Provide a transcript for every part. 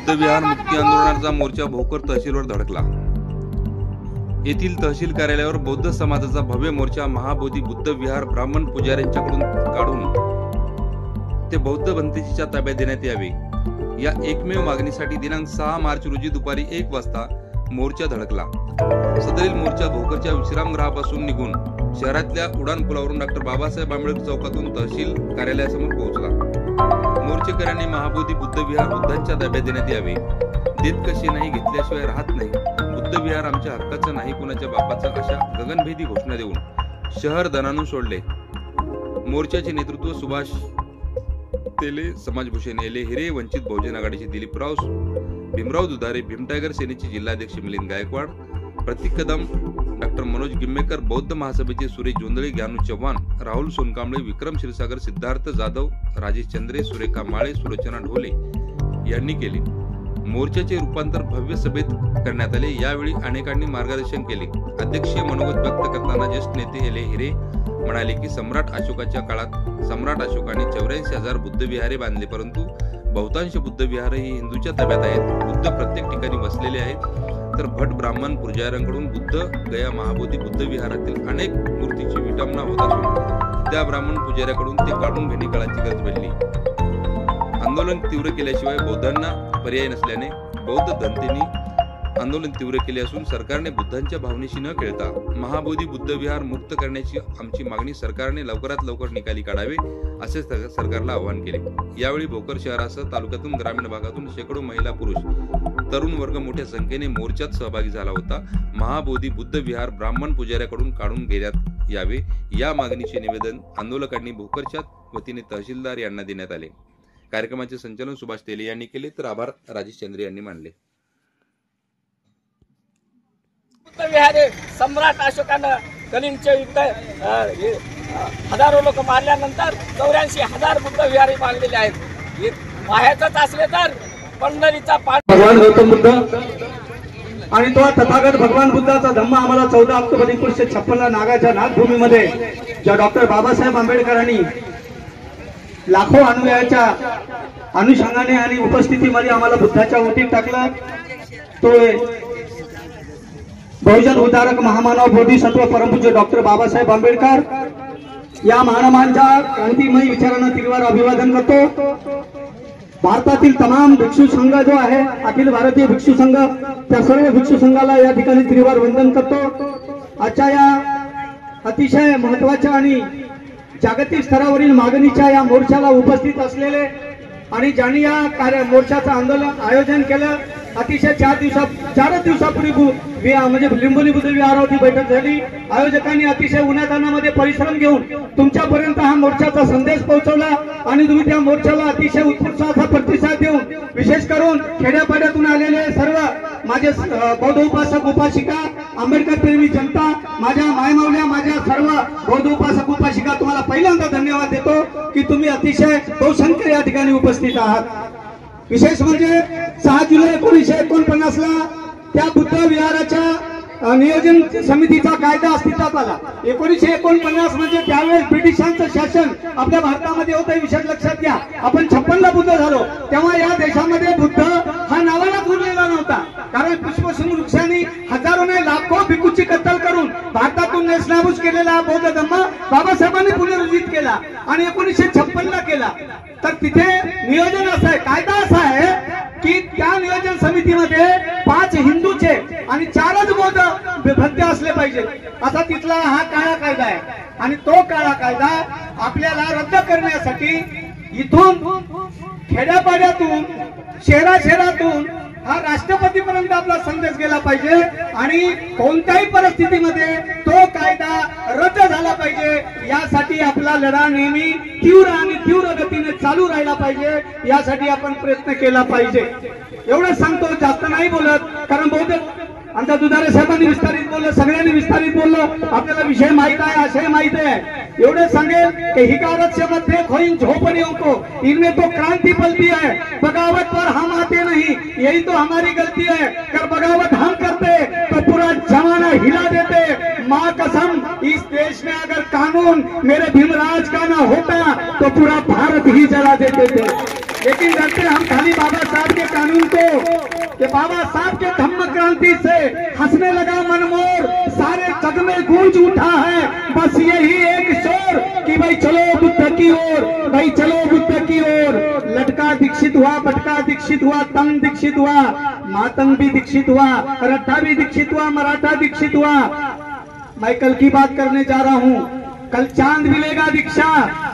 बुद्धविहार मुक्ती आंदोलनाचा मोर्चा भोकर तहसीलवर धडकला। येथील तहसील कार्यालयावर बौद्ध समाजाचा भव्य मोर्चा महाबोधी बुद्ध विहार ब्राह्मण पुजाऱ्यांच्याकडून काढून ते बौद्ध भंतेजीच्या ताब्यात देण्यात यावे या एकमेव मागणीसाठी दिनांक 6 मार्च रोजी दुपारी 1 वाजता मोर्चा धडकला। सदरील मोर्चा भोकरच्या विश्रामगृहापासून निघून शहरातल्या उडान पुलावरून डॉक्टर बाबासाहेब आंबेडकर चौकातून तहसील कार्यालयासमोर पोहोचला। मोर्चेकऱ्यांनी महाबोधी बुद्ध विहार बुद्धांच्या ताब्यात देण्यात यावे, देत कशी नाही घेतल्याशिवाय राहत नाही, बुद्ध विहार आमच्या हक्काचं नाही कुणाच्या बापाचं अशा गगनभेदी घोषणा देऊन शहर दणाणून सोडले। मोर्चाचे नेतृत्व सुभाष तेले, समाजभूषण एले हिरे, वंचित बहुजन आघाडीचे दिलीपराव, भीमराव दुधारे, भीम टायगर सेनेचे जिल्हाध्यक्ष मिलिंद गायकवाड, प्रतीक कदम, डॉक्टर मनोज गिम्मेकर, बौद्ध महासभेचे सुरेश जोंधळे, ज्ञानू चव्हाण, राहुल सोनकांबळे, विक्रम क्षीरसागर, सिद्धार्थ जाधव, राजेश चंद्रे, सुरेखा माळे, सुलोचना ढोले यांनी केले। मोर्चाचे रूपांतर भव्य सभेत करण्यात आले। यावेळी अनेकांनी मार्गदर्शन केले। अध्यक्षीय मनोगत व्यक्त करताना ज्येष्ठ नेते एले हिरे म्हणाले की सम्राट अशोकाच्या काळात सम्राट अशोकाने 84,000 बुद्ध विहारे बांधले, परंतु बहुतांश बुद्ध विहार ही हिंदूच्या ताब्यात आहेत। बुद्ध प्रत्येक ठिकाणी बसलेले आहेत, तर भट ब्राह्मण पुजाऱ्यांकडून बुद्ध गया महाबोधी बुद्ध विहारातील अनेक मूर्तीची विटंबना होत असून त्या ब्राह्मण पुजाऱ्याकडून ते काढून घेणे काळाची गरज बनली। आंदोलन तीव्र केल्याशिवाय बौद्धांना पर्याय नसल्याने बौद्ध धनतेनी आंदोलन तीव्र केले असून सरकारने बुद्धांच्या भावनेशी न खेळता महाबोधी बुद्ध विहार मुक्त करण्याची आमची मागणी सरकारने लवकरात लवकर निकाली काढावे असे सरकारला आवाहन केले। यावेळी भोकर शहरासह तालुक्यातून ग्रामीण भागातून शेकडो महिला पुरुष तरुण वर्ग मोठ्या संख्येने मोर्चात सहभागी झाला होता। महाबोधी बुद्ध विहार ब्राह्मण पुजाऱ्याकडून काढून घेण्यात यावे या मागणीचे निवेदन आंदोलकांनी भोकरच्या वतीने तहसीलदार यांना देण्यात आले। कार्यक्रमाचे संचालन सुभाष तेले यांनी केले, तर आभार राजेश चंद्रे यांनी मानले। विहारे सम्राट अशोकानं कलिंगच्या युद्ध हजारो लोक मारल्यानंतर 84,000 बुद्ध विहारे बांधलेले आहेत। पाहायचंच असले तर पंढरीचा भगवान गौतम बुद्ध आणि तो तथागत भगवान बुद्धाचा धम्म आम्हाला 14 ऑक्टोबर 1956 नागाच्या नागभूमीमध्ये ज्या डॉक्टर बाबासाहेब आंबेडकरांनी लाखो अनुयायाच्या अनुषंगाने आणि उपस्थितीमध्ये आम्हाला बुद्धाच्या ओटीत टाकलं, तो बहुजन उद्धारक महामानव बोधिसत्व परमपूज्य डॉक्टर बाबासाहेब आंबेडकर या महामानवांच्या क्रांतिमय विचारांना तिरवार अभिवादन करतो। भारतातील तमाम भिक्षू संघ जो आहे अखिल भारतीय भिक्षू संघ, त्या सर्व भिक्षू संघाला या ठिकाणी तिरवार वंदन करतो। आजच्या या अतिशय महत्वाच्या आणि जागतिक स्तरावरील मागणीच्या या मोर्चाला उपस्थित असलेले आणि ज्यांनी या मोर्चाचं आंदोलन आयोजन केलं, अतिशय 4 दिवसापूर्वी म्हणजे लिंबोनी बुद्ध विहारावरती बैठक झाली। आयोजकांनी अतिशय उन्हातान्हामध्ये परिश्रम घेऊन तुमच्यापर्यंत हा मोर्चाचा संदेश पोहोचवला आणि तुम्ही त्या मोर्चाला अतिशय उत्कृष्ट प्रतिसाद देऊन विशेष करून खेड्यापाड्यातून आलेले सर्व माझे बौद्ध उपासक उपासिका, आंबेडकर प्रेमी जनता, माझ्या मायमावल्या, माझ्या सर्व बौद्ध उपासक उपासिका तुम्हाला पहिल्यांदा धन्यवाद देतो की तुम्ही अतिशय बहुसंख्य या ठिकाणी उपस्थित आहात। विशेष म्हणजे 6 जुलै 1949 ला त्या बुद्ध विहाराच्या नियोजन समितीचा कायदा अस्तित्वात आला। 1949 म्हणजे त्यावेळेस ब्रिटिशांचं शासन आपल्या भारतामध्ये होतं, हे विषय लक्षात घ्या। आपण 56 ला बुद्ध झालो तेव्हा या देशामध्ये बुद्ध हा नावाला उरलेला नव्हता, कारण पुष्पसुम वृक्षांनी हजारो नाही लाखो भिक्खूची कत्तल करून भारतातून नेस्तनाबूत केलेला बौद्ध धम्म बाबासाहेबांनी पुनरुज्जीवित केला आणि 1956 ला केला। तर तिथे नियोजन असं आहे, कायदा असा आहे की त्या नियोजन समितीमध्ये 5 हिंदूचे आणि 4च बौद्ध भंते असले पाहिजे, असा तिथला हा काळा कायदा आहे। आणि तो काळा कायदा आपल्याला रद्द करण्यासाठी इथून खेड्यापाड्यातून शहरातून हा राष्ट्रपतीपर्यंत आपला संदेश गेला पाहिजे आणि कोणत्याही परिस्थितीमध्ये तो कायदा रद्द झाला पाहिजे। यासाठी आपला लढा नेहमी तीव्र गतीने चालू राहिला पाहिजे, यासाठी आपण प्रयत्न केला पाहिजे। एवढं सांगतो, जास्त नाही बोलत, कारण बौद्ध आमच्या दुधारे साहेबांनी विस्तारित बोललं, सगळ्यांनी विस्तारित बोललं, आपल्याला विषय माहित आहे, आशय माहित आहे। एवढे सांगेल की हिकारत से मत देख होइन झोपड़ियों को, इनमें तो क्रांति पलती है, बगावत पर हम आते नहीं, यही तो हमारी गलती है। कर बगावत हम करते तो पूरा जमाना हिला देते। माँ कसम, इस देश में अगर कानून मेरे भीमराज का ना होता तो पूरा भारत ही जला देते थे। लेकिन डरते हम खाली बाबा साहब के कानून को, कि बाबा साहब के धम्म क्रांति से हंसने लगा मनमोर, सारे जग में गूंज उठा है बस यही एक शोर कि भाई चलो बुद्ध की ओर, भाई चलो बुद्ध की ओर। लटका दीक्षित हुआ, बटका दीक्षित हुआ, तंग दीक्षित हुआ, मातंग भी दीक्षित हुआ, रट्टा भी दीक्षित हुआ, मराठा दीक्षित हुआ। मैं कल की बात करने जा रहा हूँ। कल चांद मिलेगा दीक्षा,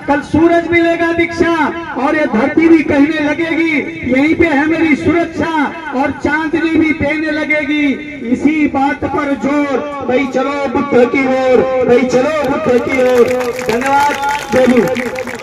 कल सूरज मिलेगा दीक्षा, और ये धरती भी कहने लगेगी यहीं पे है मेरी सुरक्षा, और चांदनी भी देने लगेगी इसी बात पर जोर, भाई चलो बुद्ध की ओर, भाई चलो बुद्ध की ओर। धन्यवाद। जय हिंद।